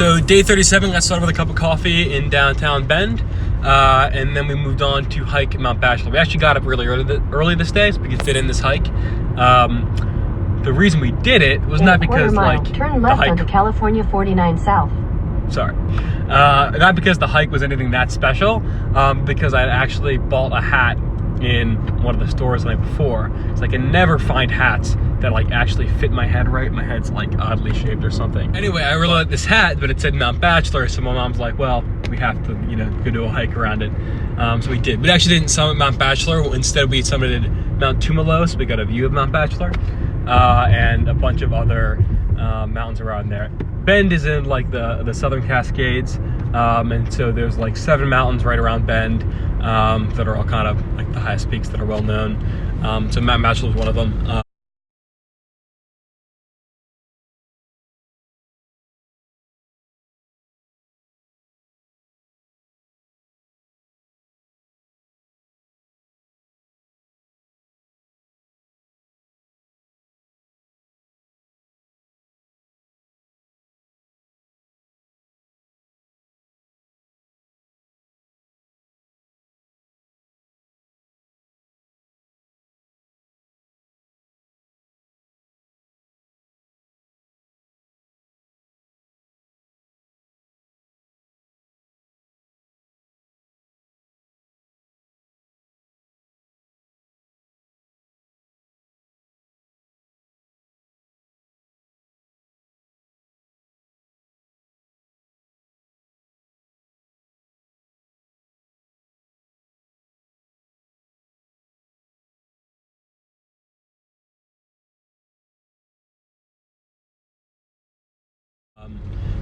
So day 37 got started with a cup of coffee in downtown Bend, and then we moved on to hike Mount Bachelor. We actually got up really early this day so we could fit in this hike. The reason we did it was not because turn left onto California 49 South. Sorry. Not because the hike was anything that special, because I had actually bought a hat in one of the stores the night before. It's like I never find hats that like actually fit my head right. My head's like oddly shaped or something. Anyway, I really liked this hat, but it said Mount Bachelor, so my mom's like, well, we have to, go do a hike around it. So we did. We actually didn't summit Mount Bachelor. Instead, we summited Mount Tumalo, so we got a view of Mount Bachelor, and a bunch of other mountains around there. Bend is in like the Southern Cascades, and so there's like 7 mountains right around Bend that are all kind of like the highest peaks that are well known. So Mount Bachelor is one of them.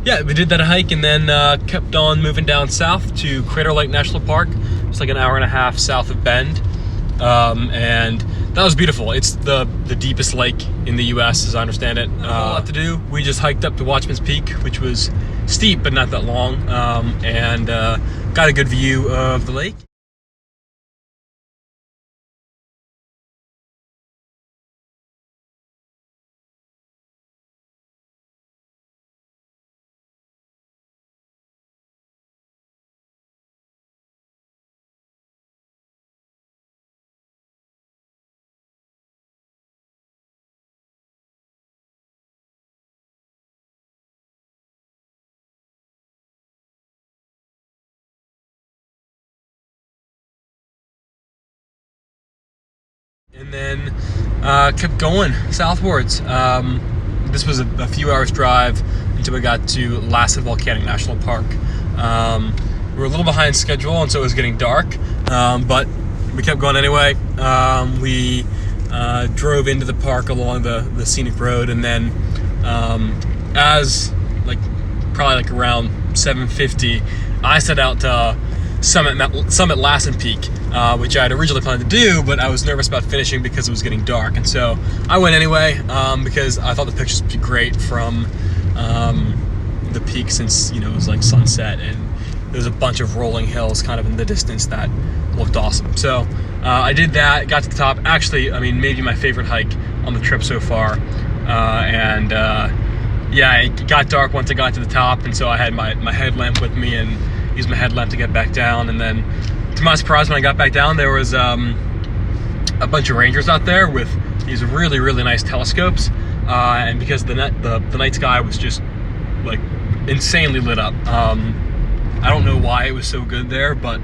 Yeah, we did that hike and then kept on moving down south to Crater Lake National Park. It's like an hour and a half south of Bend, and that was beautiful. It's the deepest lake in the U.S. as I understand it. A lot to do. We just hiked up to Watchman's Peak, which was steep but not that long, and got a good view of the lake. And then kept going southwards. This was a few hours drive until we got to Lassen Volcanic National Park. We were a little behind schedule, and so it was getting dark, but we kept going anyway. We drove into the park along the scenic road, and then as probably around 7:50, I set out to summit Lassen Peak, which I had originally planned to do, but I was nervous about finishing because it was getting dark, and so I went anyway, because I thought the pictures would be great from the peak, since it was like sunset and there's a bunch of rolling hills kind of in the distance that looked awesome. So I did that, got to the top. Actually, maybe my favorite hike on the trip so far, and yeah, it got dark once I got to the top, and so I had my headlamp with me and used my headlamp to get back down. And then, to my surprise, when I got back down, there was a bunch of rangers out there with these really, really nice telescopes, and because the night sky was just like insanely lit up. I don't know why it was so good there, but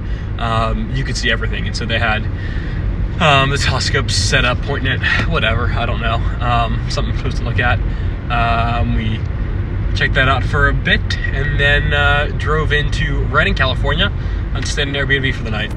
you could see everything, and so they had the telescopes set up pointing at whatever, I don't know, something I'm supposed to look at. We checked that out for a bit, and then drove into Redding, California, and stayed in Airbnb for the night.